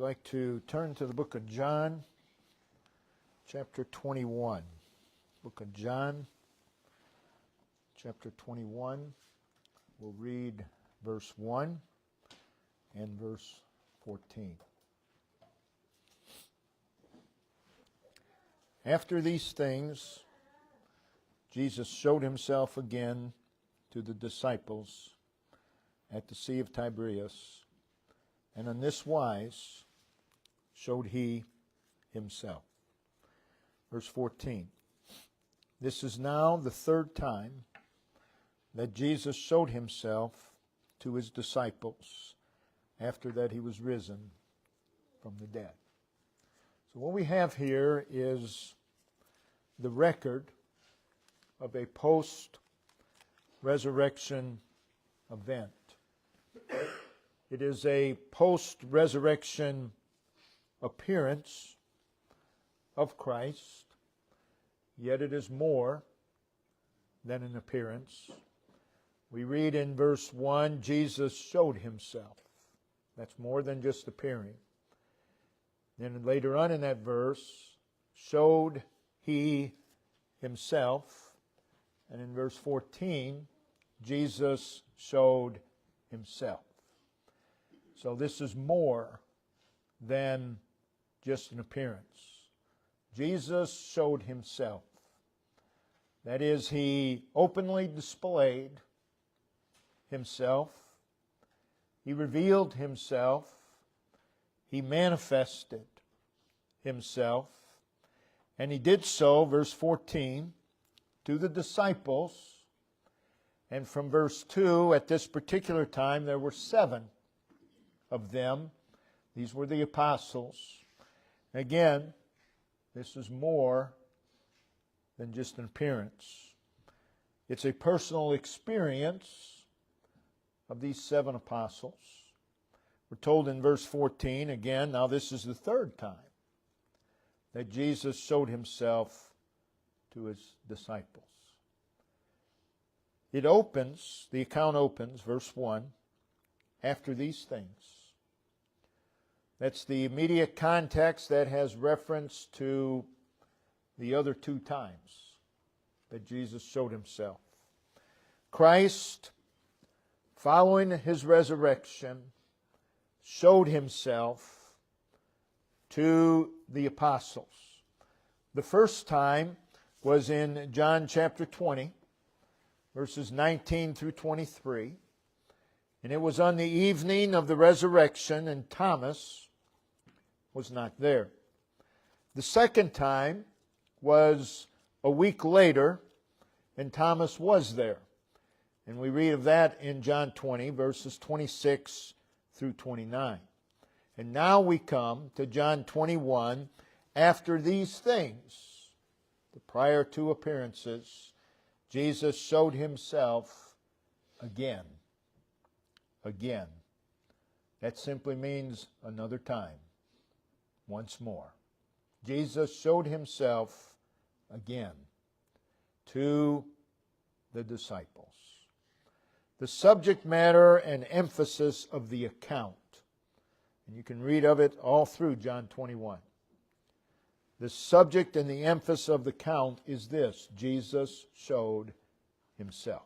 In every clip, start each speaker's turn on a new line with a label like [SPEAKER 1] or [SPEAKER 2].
[SPEAKER 1] like to turn to the book of John, chapter 21. Book of John, chapter 21. We'll read verse 1 and verse 14. After these things, Jesus showed himself again to the disciples at the Sea of Tiberias, and in this wise showed he himself. Verse 14. This is now the third time that Jesus showed himself to his disciples after that he was risen from the dead. So what we have here is the record of a post-resurrection event. It is a post-resurrection appearance of Christ, yet it is more than an appearance. We read in verse 1, Jesus showed himself. That's more than just appearing. Then later on in that verse, showed he himself. And in verse 14, Jesus showed himself. So this is more than just an appearance. Jesus showed himself. That is, he openly displayed himself. He revealed himself. He manifested himself. And he did so, verse 14, to the disciples. And from verse 2, at this particular time, there were 7 of them. These were the apostles. Again, this is more than just an appearance. It's a personal experience of these 7 apostles. We're told in verse 14, again, now this is the third time that Jesus showed himself to his disciples. The account opens, verse 1, after these things. That's the immediate context that has reference to the other 2 times that Jesus showed himself. Christ, following his resurrection, showed himself to the apostles. The first time was in John chapter 20, verses 19 through 23. And it was on the evening of the resurrection, and Thomas was not there. The second time was a week later, and Thomas was there. And we read of that in John 20, verses 26 through 29. And now we come to John 21. After these things, the prior 2 appearances, Jesus showed himself again. Again. That simply means another time. Once more. Jesus showed himself again to the disciples. The subject matter and emphasis of the account, and you can read of it all through John 21. The subject and the emphasis of the account is this: Jesus showed himself.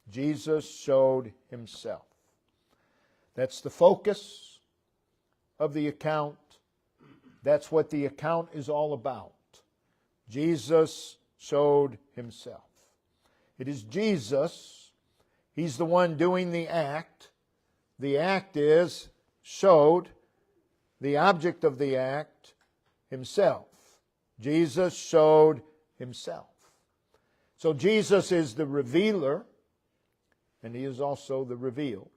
[SPEAKER 1] Jesus showed himself. That's the focus of the account. That's what the account is all about. Jesus showed himself. It is Jesus. He's the one doing the act. The act is showed. The object of the act, himself. Jesus showed himself. So Jesus is the revealer, and he is also the revealed.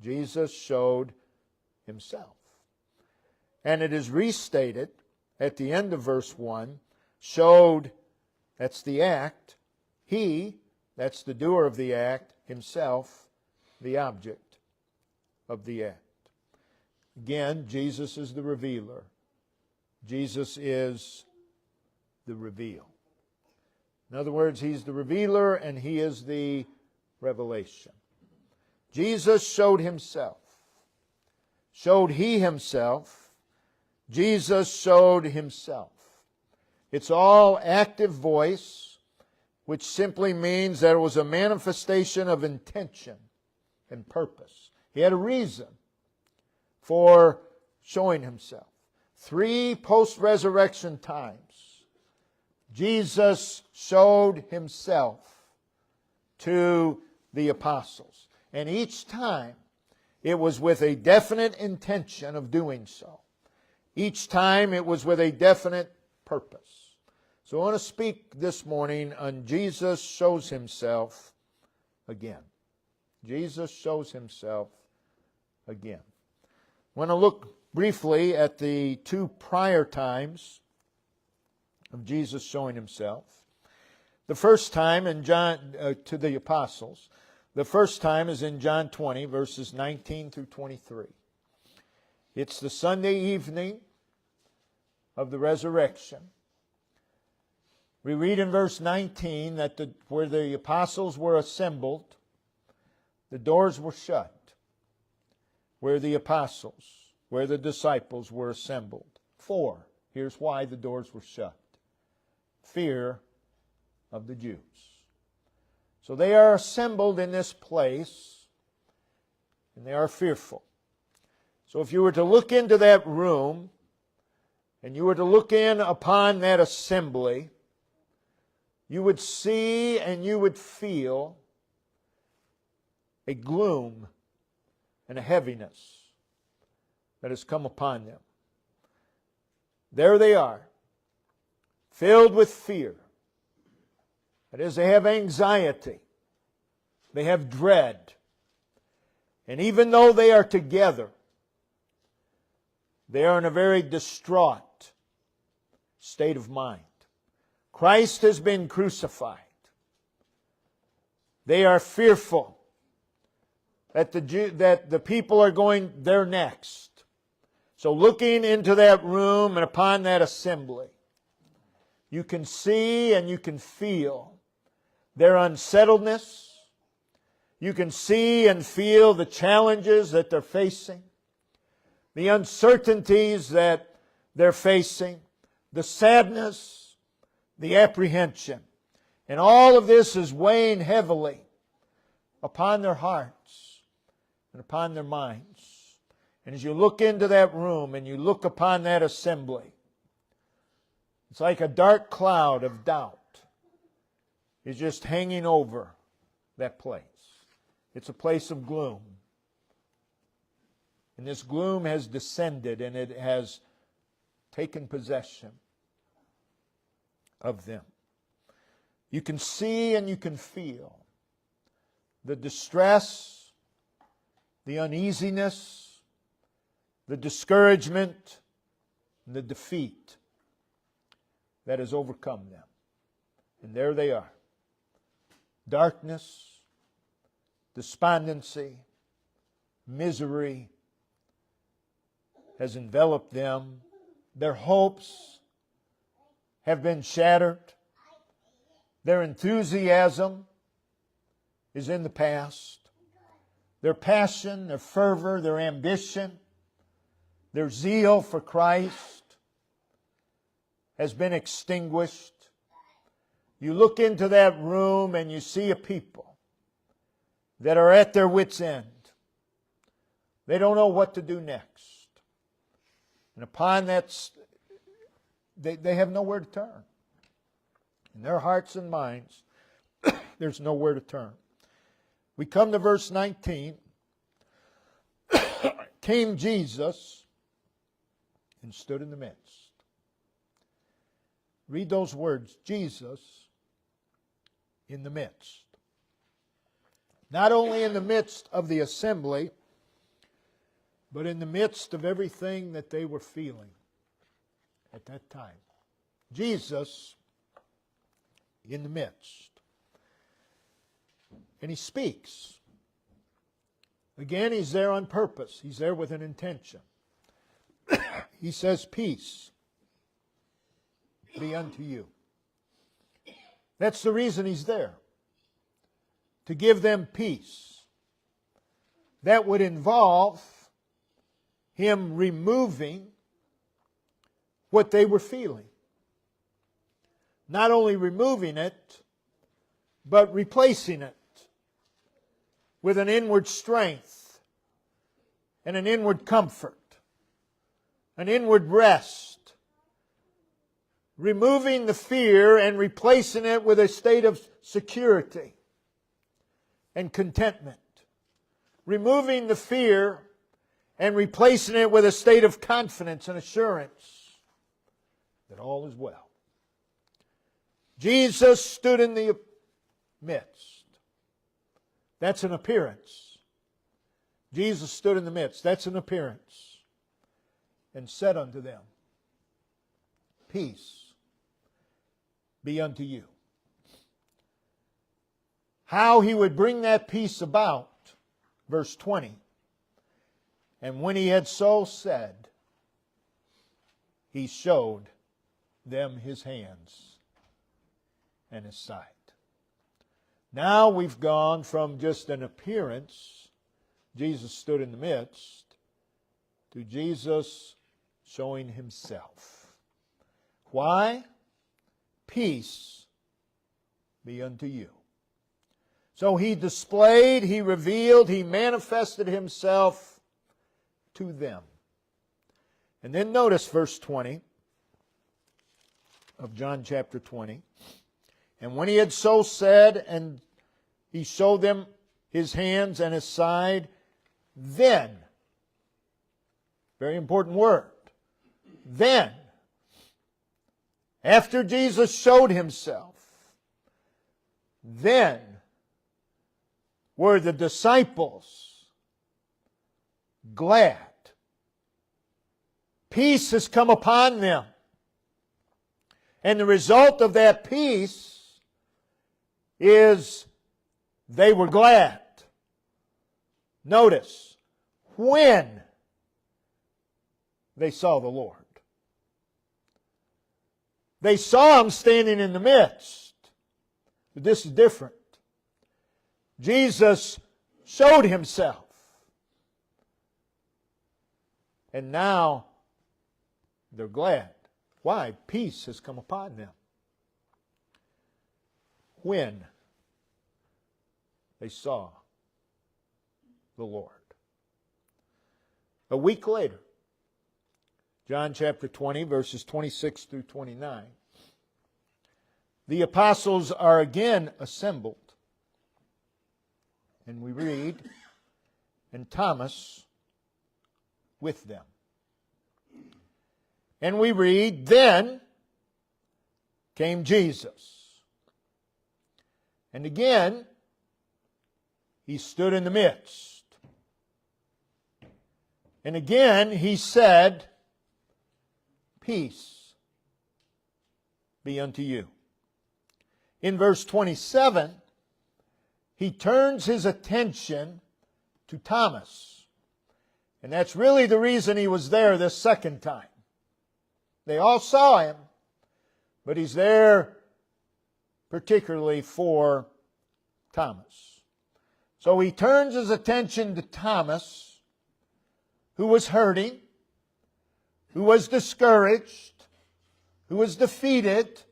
[SPEAKER 1] Jesus showed himself. And it is restated at the end of verse 1, showed, that's the act. He, that's the doer of the act, himself, the object of the act. Again, Jesus is the revealer. Jesus is the reveal. In other words, he's the revealer and he is the revelation. Jesus showed himself. showed He Himself. Jesus showed Himself. It's all active voice, which simply means there was a manifestation of intention and purpose. He had a reason for showing Himself. 3 post-resurrection times, Jesus showed Himself to the apostles. And each time, it was with a definite intention of doing so. Each time, it was with a definite purpose. So I want to speak this morning on Jesus shows Himself again. Jesus shows Himself again. I want to look briefly at the 2 prior times of Jesus showing Himself. The first time in John to the apostles. The first time is in John 20, verses 19 through 23. It's the Sunday evening of the resurrection. We read in verse 19 that where the apostles were assembled, the doors were shut. Where the apostles, where the disciples were assembled. 4. Here's why the doors were shut. Fear of the Jews. So they are assembled in this place, and they are fearful. So if you were to look into that room, and you were to look in upon that assembly, you would see and you would feel a gloom and a heaviness that has come upon them. There they are, filled with fear. That is, they have anxiety. They have dread. And even though they are together, they are in a very distraught state of mind. Christ has been crucified. They are fearful that the people are going there next. So looking into that room and upon that assembly, you can see and you can feel their unsettledness. You can see and feel the challenges that they're facing, the uncertainties that they're facing, the sadness, the apprehension. And all of this is weighing heavily upon their hearts and upon their minds. And as you look into that room and you look upon that assembly, it's like a dark cloud of doubt is just hanging over that place. It's a place of gloom. And this gloom has descended and it has taken possession of them. You can see and you can feel the distress, the uneasiness, the discouragement, and the defeat that has overcome them. And there they are. Darkness, despondency, misery has enveloped them. Their hopes have been shattered. Their enthusiasm is in the past. Their passion, their fervor, their ambition, their zeal for Christ has been extinguished. You look into that room and you see a people that are at their wits' end. They don't know what to do next. And upon that, they have nowhere to turn. In their hearts and minds, there's nowhere to turn. We come to verse 19. Came Jesus and stood in the midst. Read those words, Jesus in the midst. Not only in the midst of the assembly, but in the midst of everything that they were feeling at that time. Jesus in the midst. And He speaks. Again, He's there on purpose. He's there with an intention. He says, peace be unto you. That's the reason He's there. To give them peace. That would involve Him removing what they were feeling. Not only removing it, but replacing it with an inward strength and an inward comfort, an inward rest. Removing the fear and replacing it with a state of security and contentment. Removing the fear and replacing it with a state of confidence and assurance that all is well. Jesus stood in the midst. That's an appearance. Jesus stood in the midst. That's an appearance. And said unto them, Peace be unto you. How He would bring that peace about, verse 20. And when He had so said, He showed them His hands and His side. Now we've gone from just an appearance, Jesus stood in the midst, to Jesus showing Himself. Why? Peace be unto you. So He displayed, He revealed, He manifested Himself to them. And then notice verse 20 of John chapter 20. And when He had so said, and He showed them His hands and His side, then, very important word, then, after Jesus showed Himself, then were the disciples glad. Peace has come upon them. And the result of that peace is they were glad. Notice, when they saw the Lord. They saw Him standing in the midst. But this is different. Jesus showed Himself. And now they're glad. Why? Peace has come upon them. When they saw the Lord. A week later, John chapter 20, verses 26 through 29, the apostles are again assembled. And we read, and Thomas with them. And we read, then came Jesus. And again, He stood in the midst. And again, He said, Peace be unto you. In verse 27, He turns His attention to Thomas. And that's really the reason He was there this second time. They all saw Him, but He's there particularly for Thomas. So He turns His attention to Thomas, who was hurting, who was discouraged, who was defeated,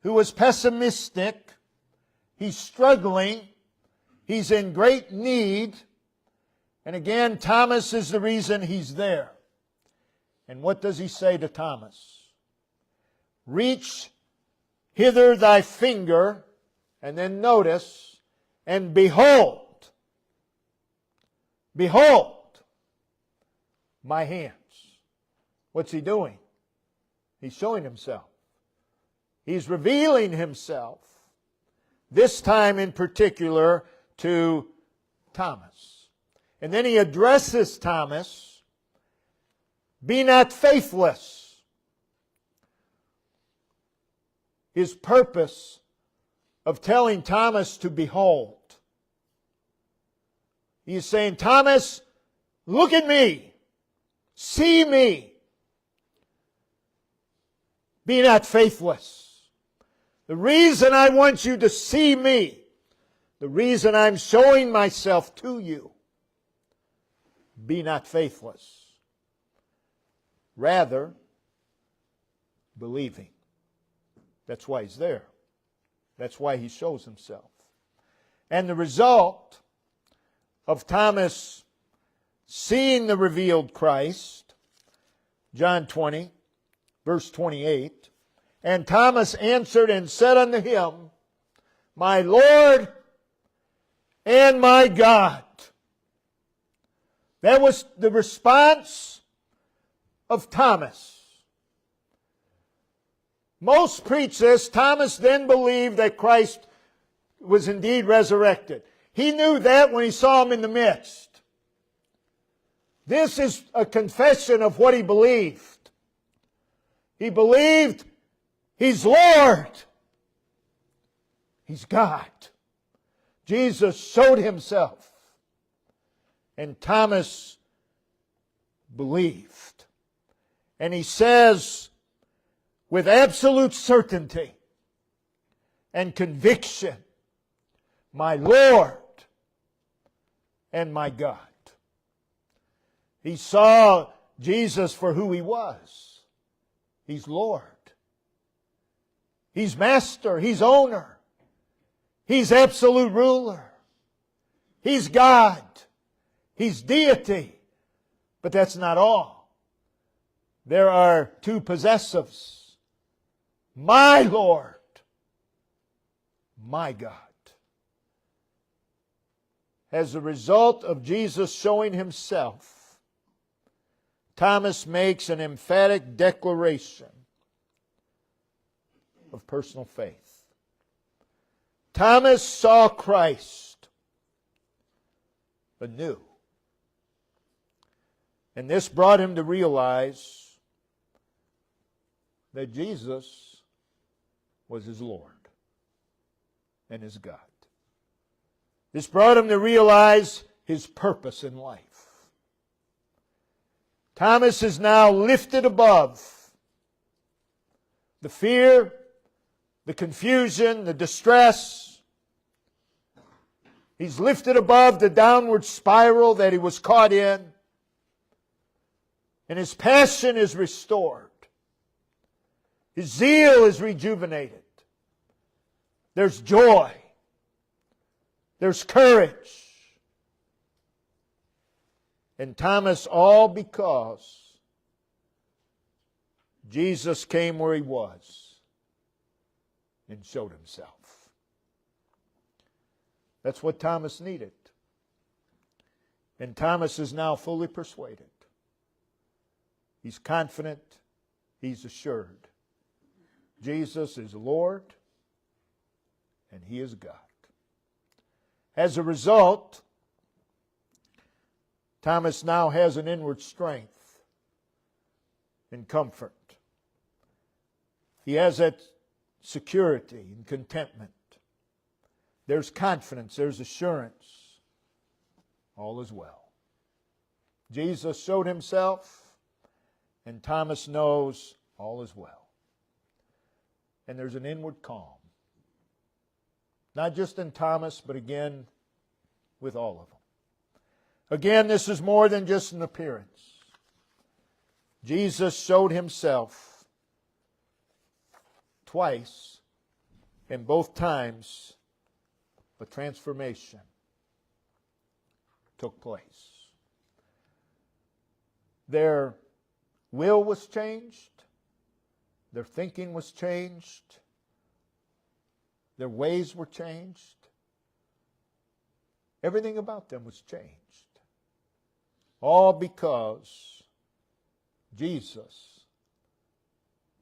[SPEAKER 1] who was pessimistic. He's struggling. He's in great need. And again, Thomas is the reason He's there. And what does He say to Thomas? Reach hither thy finger, and then notice, and behold, my hands. What's He doing? He's showing Himself. He's revealing Himself, this time in particular to Thomas. And then He addresses Thomas, be not faithless. His purpose of telling Thomas to behold. He's saying, Thomas, look at me. See me. Be not faithless. The reason I want you to see me, the reason I'm showing myself to you, be not faithless. rather believing. That's why He's there. That's why He shows Himself. And the result of Thomas seeing the revealed Christ, John 20, verse 28, and Thomas answered and said unto Him, My Lord and my God. That was the response of Thomas. Most preach this. Thomas then believed that Christ was indeed resurrected. He knew that when he saw Him in the midst. This is a confession of what he believed. He believed He's Lord. He's God. Jesus showed Himself. And Thomas believed. And he says with absolute certainty and conviction, My Lord and my God. He saw Jesus for who He was. He's Lord. He's Master. He's Owner. He's absolute ruler. He's God. He's deity. But that's not all. There are two possessives. My Lord. My God. As a result of Jesus showing Himself, Thomas makes an emphatic declaration of personal faith. Thomas saw Christ anew. And this brought him to realize that Jesus was his Lord and his God. This brought him to realize his purpose in life. Thomas is now lifted above the fear, the confusion, the distress. He's lifted above the downward spiral that he was caught in. And his passion is restored. His zeal is rejuvenated. There's joy. There's courage. And Thomas, all because Jesus came where He was and showed Himself. That's what Thomas needed. And Thomas is now fully persuaded. He's confident. He's assured. Jesus is Lord and He is God. As a result, Thomas now has an inward strength and comfort. He has that security and contentment. There's confidence, there's assurance. All is well. Jesus showed Himself, and Thomas knows all is well. And there's an inward calm. Not just in Thomas, but again with all of them. Again, this is more than just an appearance. Jesus showed Himself twice, and both times a transformation took place. Their will was changed. Their thinking was changed. Their ways were changed. Everything about them was changed. All because Jesus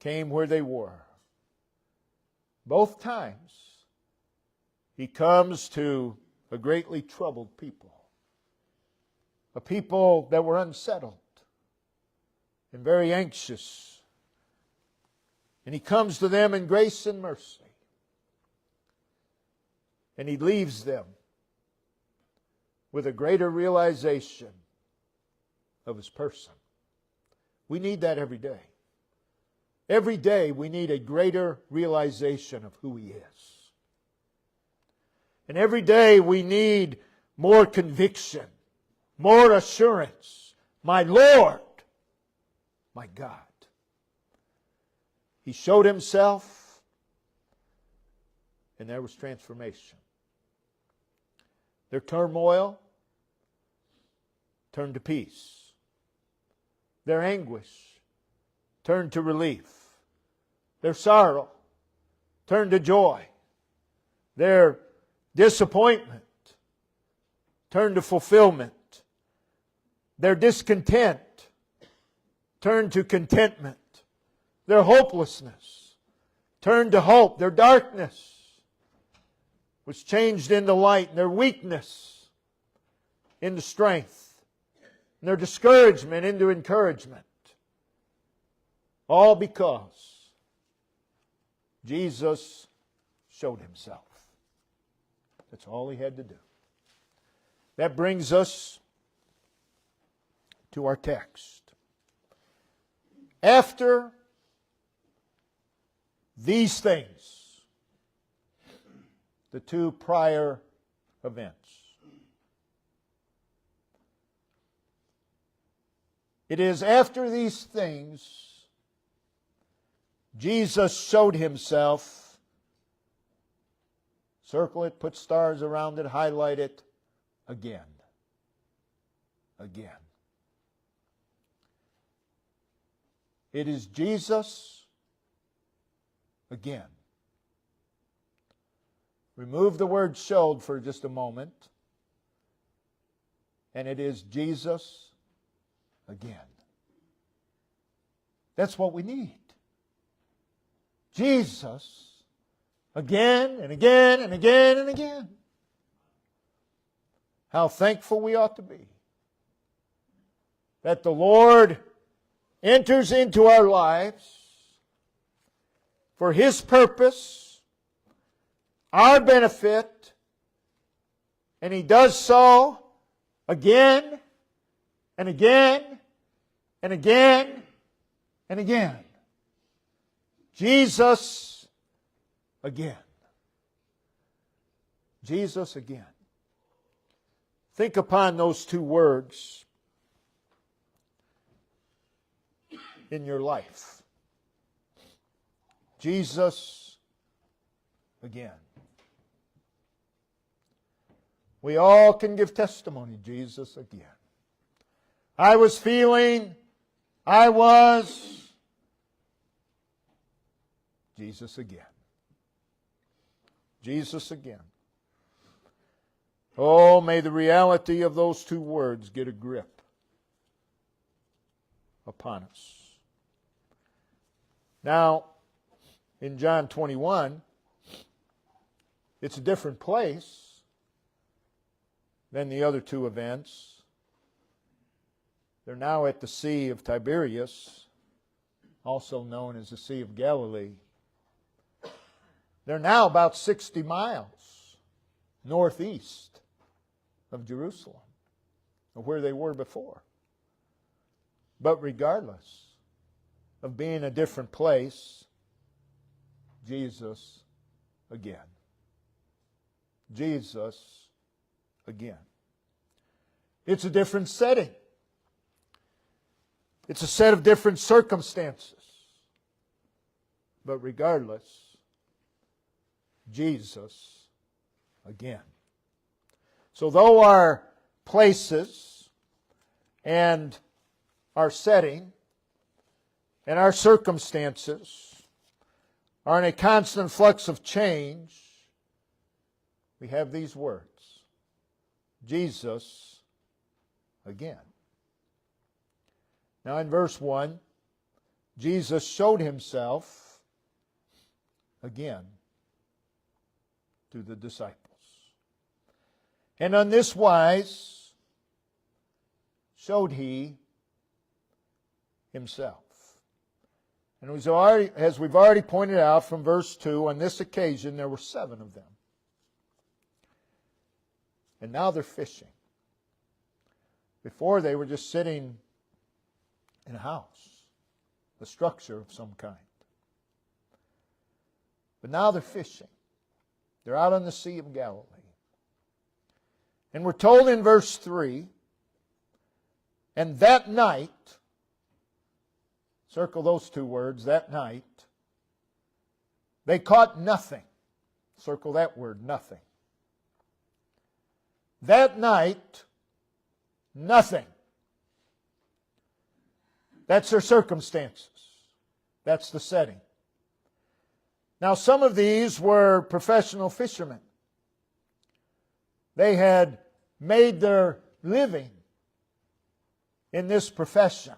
[SPEAKER 1] came where they were. Both times, He comes to a greatly troubled people. A people that were unsettled and very anxious. And He comes to them in grace and mercy. And He leaves them with a greater realization of His person. We need that every day. Every day we need a greater realization of who He is. And every day we need more conviction, more assurance. My Lord My God. He showed Himself, and there was transformation. Their turmoil turned to peace. Their anguish turned to relief. Their sorrow turned to joy. Their disappointment turned to fulfillment. Their discontent turned to contentment. Their hopelessness turned to hope. Their darkness was changed into light. And their weakness into strength. And their discouragement into encouragement. All because Jesus showed Himself. That's all He had to do. That brings us to our text. After these things, the two prior events, it is after these things Jesus showed Himself. Circle it, put stars around it, highlight it, again. Again. It is Jesus again. Remove the word showed for just a moment. And it is Jesus again. That's what we need. Jesus again and again and again and again. How thankful we ought to be that the Lord enters into our lives for His purpose, our benefit, and He does so again and again and again and again. Jesus again. Jesus again. Think upon those two words in your life. Jesus again. We all can give testimony, Jesus again. I was feeling, Jesus again. Jesus again. Oh, may the reality of those two words get a grip upon us. Now, in John 21, it's a different place than the other two events. They're now at the Sea of Tiberias, also known as the Sea of Galilee. They're now about 60 miles northeast of Jerusalem, of where they were before. But regardless of being a different place, Jesus again. Jesus again. It's a different setting. It's a set of different circumstances. But regardless, Jesus again. So though our places and our setting and our circumstances are in a constant flux of change, we have these words. Jesus again. Now in verse 1, Jesus showed Himself again to the disciples. And on this wise showed He Himself. And as we've already pointed out from verse 2, on this occasion there were 7 of them. And now they're fishing. Before they were just sitting in a house, a structure of some kind. But now they're fishing. They're out on the Sea of Galilee. And we're told in verse 3, and that night Circle those two words, that night. They caught nothing. Circle that word, nothing. That night, nothing. That's their circumstances. That's the setting. Now, some of these were professional fishermen. They had made their living in this profession.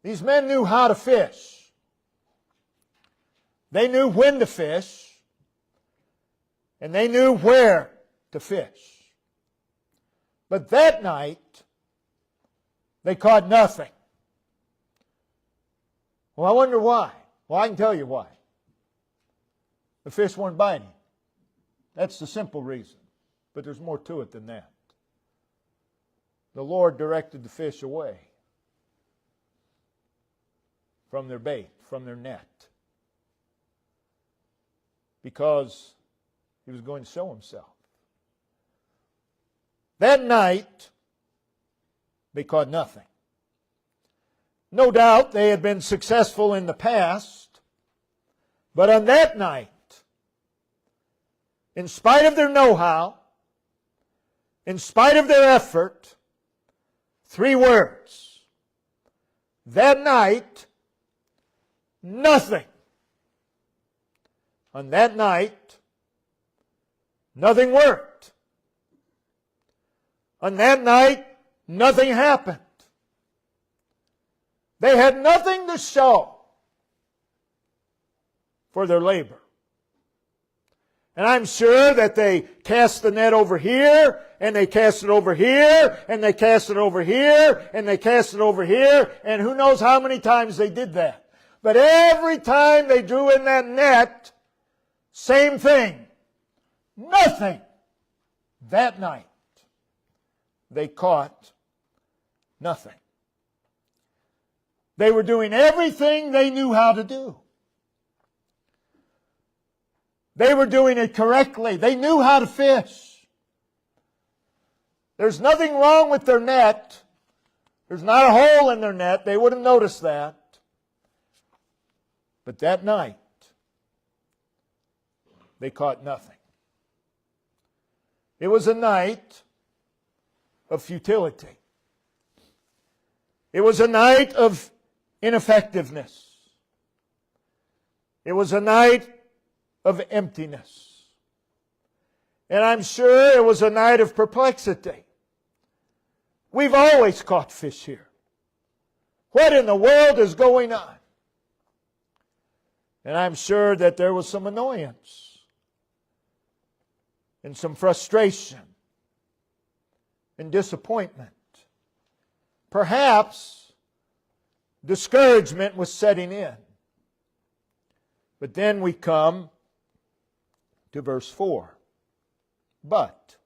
[SPEAKER 1] These men knew how to fish. They knew when to fish, and they knew where to fish. But that night, they caught nothing. Well, I wonder why. Well, I can tell you why. The fish weren't biting. That's the simple reason. But there's more to it than that. The Lord directed the fish away from their bait, from their net, because He was going to show Himself. That night, they caught nothing. No doubt they had been successful in the past, but on that night, in spite of their know-how, in spite of their effort, 3 words. That night, nothing. On that night, nothing worked. On that night, nothing happened. They had nothing to show for their labor. And I'm sure that they cast the net over here, and they cast it over here, and they cast it over here, and they cast it over here, and who knows how many times they did that. But every time they drew in that net, same thing. Nothing. That night, they caught nothing. They were doing everything they knew how to do. They were doing it correctly. They knew how to fish. There's nothing wrong with their net. There's not a hole in their net. They wouldn't notice that. But that night, they caught nothing. It was a night of futility. It was a night of ineffectiveness. It was a night of emptiness. And I'm sure it was a night of perplexity. We've always caught fish here. What in the world is going on? And I'm sure that there was some annoyance and some frustration and disappointment. Perhaps discouragement was setting in. But then we come to verse 4. But.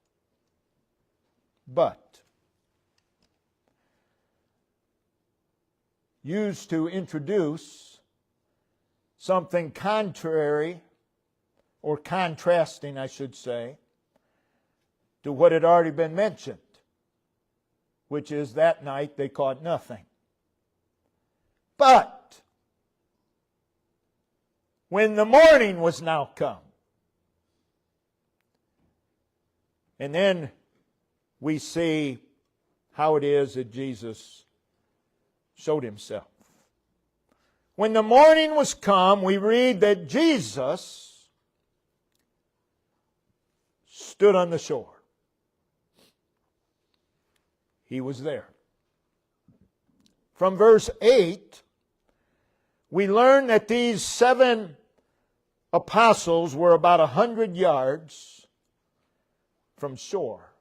[SPEAKER 1] Used to introduce something contrary, or contrasting, I should say, to what had already been mentioned, which is that night they caught nothing. But when the morning was now come, and then we see how it is that Jesus showed Himself. When the morning was come, we read that Jesus stood on the shore. He was there. From verse 8, we learn that these 7 apostles were about 100 yards from shore,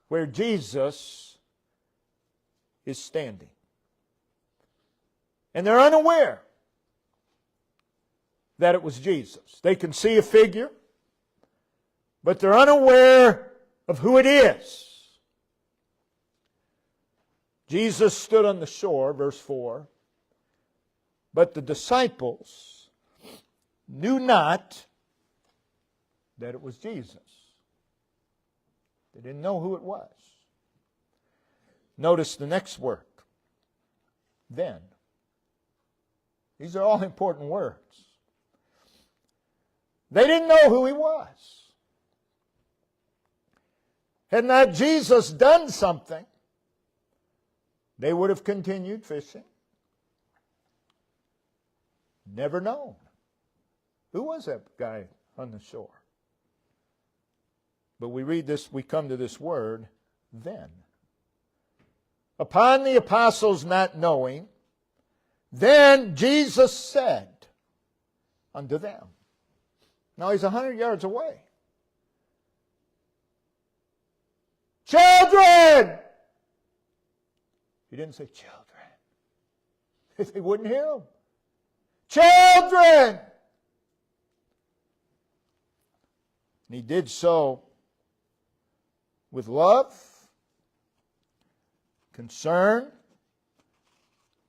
[SPEAKER 1] where Jesus is standing. And they're unaware that it was Jesus. They can see a figure, but they're unaware of who it is. Jesus stood on the shore, verse 4, but the disciples knew not that it was Jesus. They didn't know who it was. Notice the next word. then. These are all important words. They didn't know who he was. Had not Jesus done something, they would have continued fishing. Never known. Who was that guy on the shore? But we read this, we come to this word, then. Upon the apostles not knowing, then Jesus said unto them. Now he's 100 yards away. Children! He didn't say children. They wouldn't hear him. Children! And he did so with love, concern.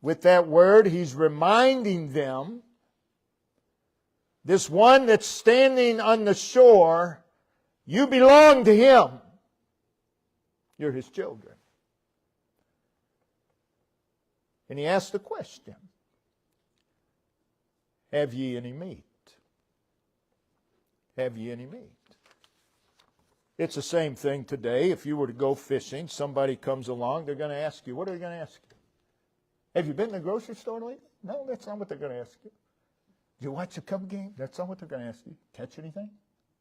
[SPEAKER 1] With that word, he's reminding them, this one that's standing on the shore, you belong to him. You're his children. And he asked the question, have ye any meat? Have ye any meat? It's the same thing today. If you were to go fishing, somebody comes along, they're going to ask you, what are they going to ask you? Have you been to the grocery store lately? No, that's not what they're going to ask you. Did you watch the Cub game? That's not what they're going to ask you. Catch anything?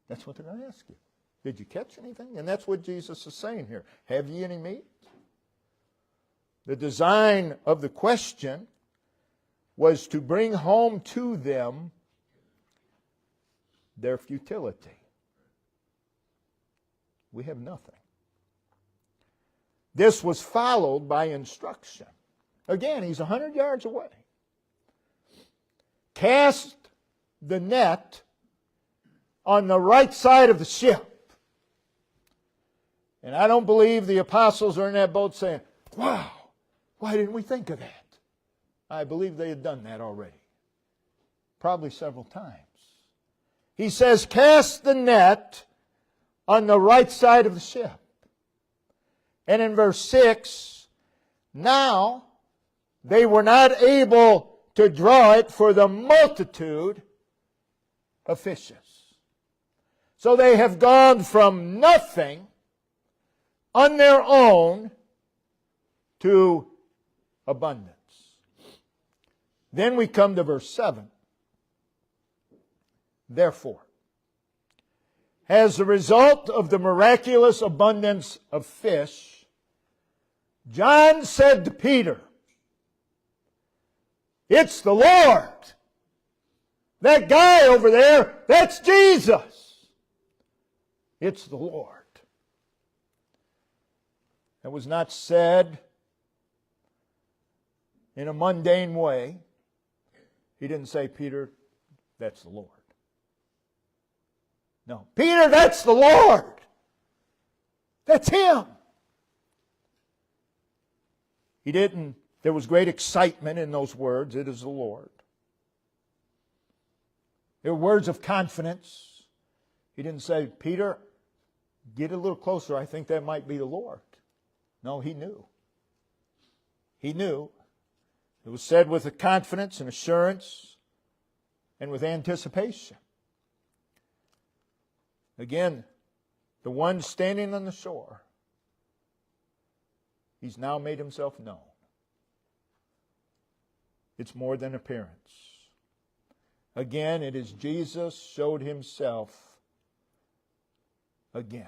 [SPEAKER 1] That's what they're going to ask you. Did you catch anything? And that's what Jesus is saying here. Have ye any meat? The design of the question was to bring home to them their futility. We have nothing. This was followed by instruction. Again, he's 100 yards away. Cast the net on the right side of the ship. And I don't believe the apostles are in that boat saying, wow, why didn't we think of that? I believe they had done that already. Probably several times. He says, cast the net on the right side of the ship. And in verse 6, now they were not able to draw it for the multitude of fishes. So they have gone from nothing on their own to abundance. Then we come to verse 7. Therefore, as a result of the miraculous abundance of fish, John said to Peter, it's the Lord. That guy over there, that's Jesus. It's the Lord. It was not said in a mundane way. He didn't say, Peter, that's the Lord. No. Peter, that's the Lord. That's Him. He didn't, there was great excitement in those words. It is the Lord. They were words of confidence. He didn't say, Peter, get a little closer. I think that might be the Lord. No, he knew. He knew. It was said with a confidence and assurance and with anticipation. Again, the one standing on the shore, he's now made himself known. It's more than appearance. Again, it is Jesus showed himself again.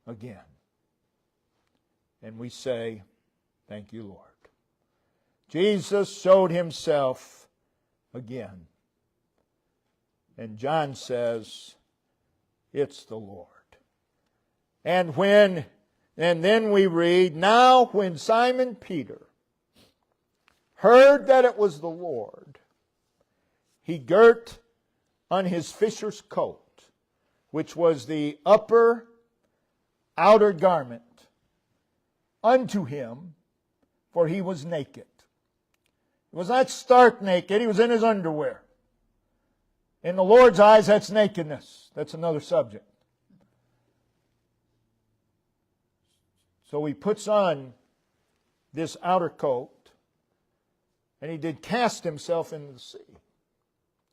[SPEAKER 1] Again. And we say, thank you, Lord. Jesus showed himself again. And John says, it's the Lord. And then we read, now when Simon Peter heard that it was the Lord, he girt on his fisher's coat, which was the upper outer garment, unto him, for he was naked. He was not stark naked, he was in his underwear. In the Lord's eyes, that's nakedness. That's another subject. So he puts on this outer coat, And he did cast himself into the sea.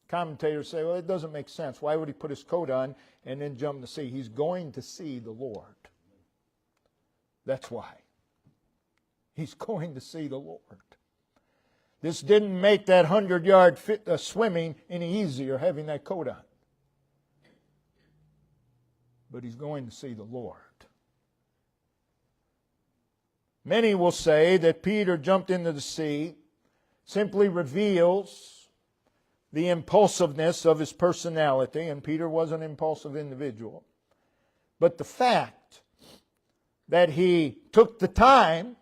[SPEAKER 1] Commentators say, well, it doesn't make sense. Why would he put his coat on and then jump in the sea? He's going to see the Lord. That's why. He's going to see the Lord. This didn't make that 100-yard swimming any easier, having that coat on. But he's going to see the Lord. Many will say that Peter jumped into the sea simply reveals the impulsiveness of his personality, and Peter was an impulsive individual. But the fact that he took the time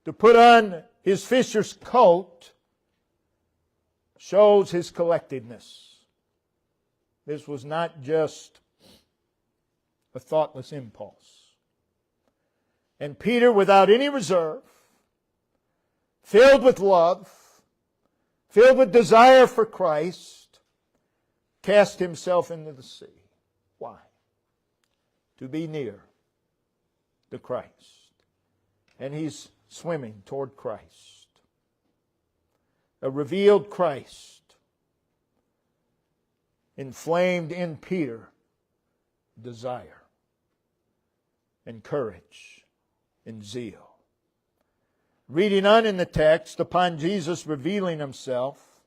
[SPEAKER 1] to put on his fisher's coat shows his collectedness. This was not just a thoughtless impulse. And Peter, without any reserve, filled with love, filled with desire for Christ, cast himself into the sea. Why? To be near to Christ. And he's swimming toward Christ. A revealed Christ inflamed in Peter desire and courage and zeal. Reading on in the text, upon Jesus revealing himself,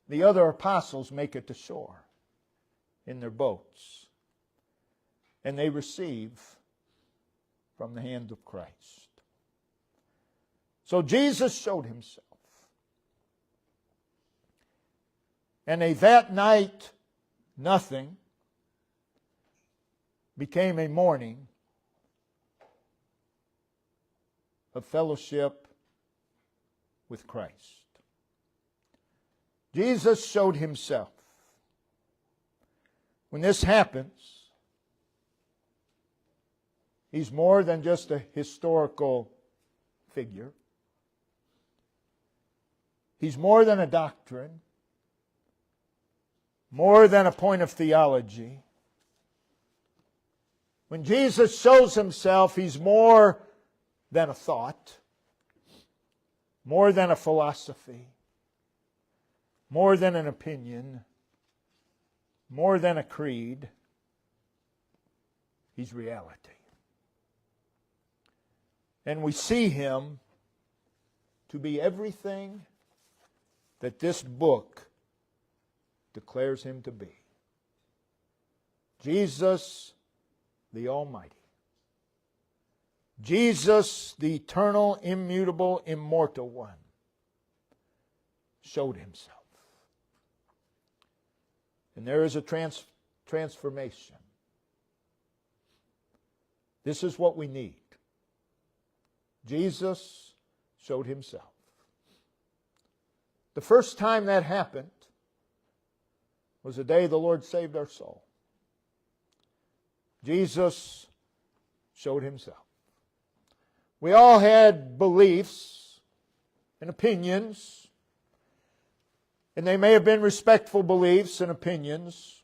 [SPEAKER 1] the other apostles make it to shore in their boats. And they receive from the hand of Christ. So Jesus showed himself. And that night, nothing became a morning of fellowship with Christ. Jesus showed himself. When this happens, he's more than just a historical figure. He's more than a doctrine, more than a point of theology. When Jesus shows himself, he's more than a thought, more than a philosophy, more than an opinion, more than a creed. He's reality. And we see him to be everything that this book declares him to be. Jesus the Almighty. Jesus, the eternal, immutable, immortal one, showed himself. And there is a transformation. This is what we need. Jesus showed himself. The first time that happened was the day the Lord saved our soul. Jesus showed himself. We all had beliefs and opinions, and they may have been respectful beliefs and opinions,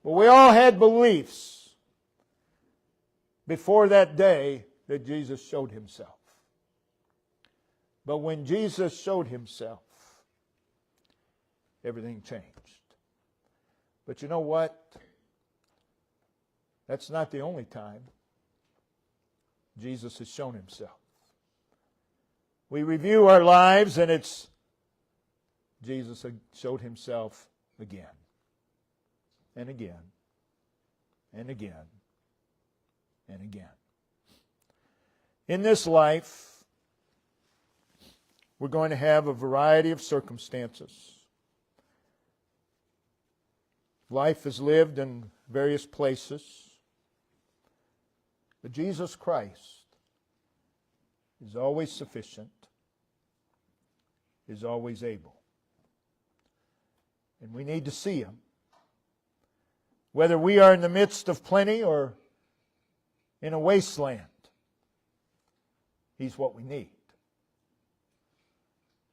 [SPEAKER 1] but we all had beliefs before that day that Jesus showed himself. But when Jesus showed himself, everything changed. But you know what? That's not the only time Jesus has shown himself. We review our lives and it's Jesus showed himself again and again and again and again. In this life, we're going to have a variety of circumstances. Life is lived in various places. But Jesus Christ is always sufficient, is always able. And we need to see him. Whether we are in the midst of plenty or in a wasteland, he's what we need.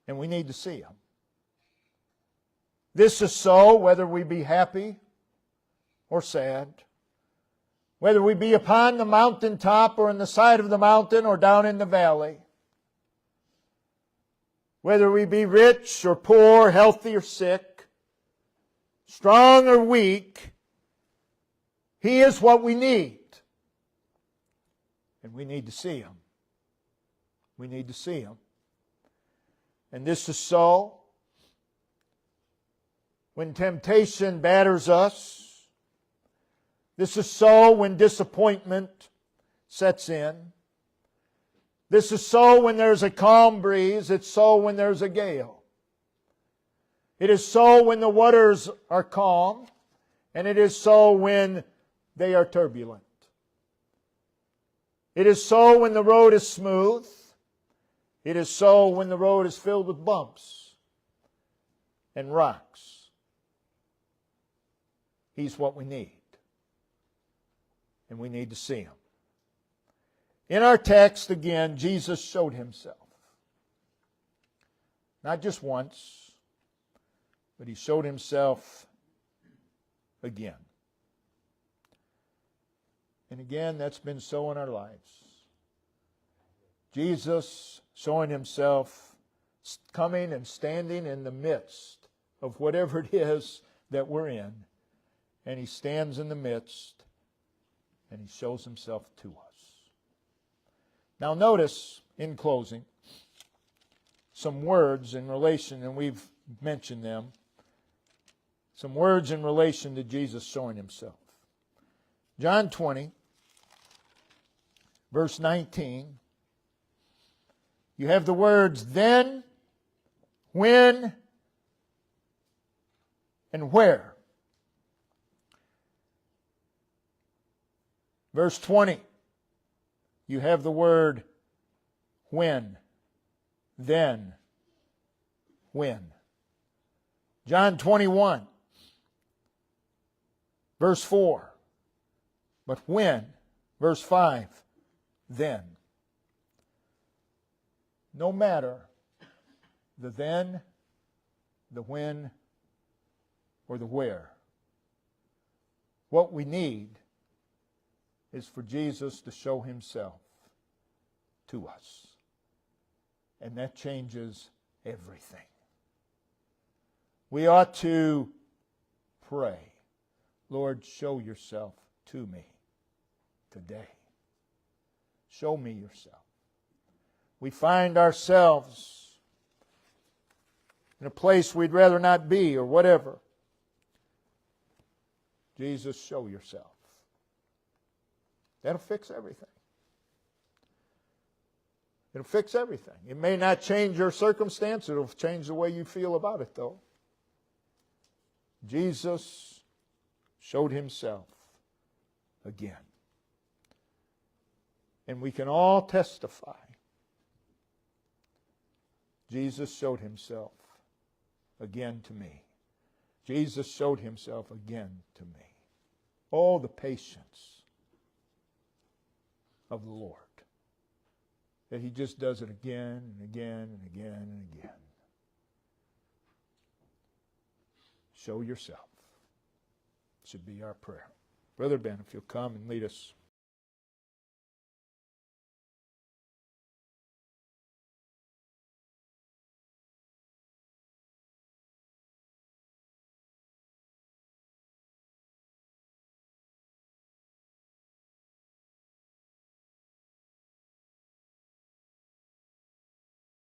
[SPEAKER 1] And we need to see him. This is so whether we be happy or sad, whether we be upon the mountaintop or in the side of the mountain or down in the valley. whether we be rich or poor, healthy or sick, strong or weak, He is what we need. And we need to see Him. We need to see Him. And this is so when temptation batters us. This is so when disappointment sets in. This is so when there's a calm breeze. It's so when there's a gale. It is so when the waters are calm. And it is so when they are turbulent. It is so when the road is smooth. It is so when the road is filled with bumps and rocks. He's what we need. And we need to see Him. In our text, again, Jesus showed Himself. Not just once, but He showed Himself again. And again, that's been so in our lives. Jesus showing Himself, coming and standing in the midst of whatever it is that we're in. And He stands in the midst and He shows Himself to us. Now notice, in closing, some words in relation, and we've mentioned them, some words in relation to Jesus showing Himself. John 20, verse 19, you have the words then, when, and where. Verse 20, you have the word when, then, when. John 21, verse 4, but when, verse 5, then. No matter the then, the when, or the where, what we need is for Jesus to show Himself to us. And that changes everything. We ought to pray, Lord, show Yourself to me today. Show me Yourself. We find ourselves in a place we'd rather not be or whatever. Jesus, show Yourself. That'll fix everything. It'll fix everything. It may not change your circumstance. It'll change the way you feel about it, though. Jesus showed Himself again. And we can all testify. Jesus showed Himself again to me. Jesus showed Himself again to me. Oh, the patience of the Lord. That He just does it again and again and again and again. Show Yourself. Should be our prayer. Brother Ben, if you'll come and lead us.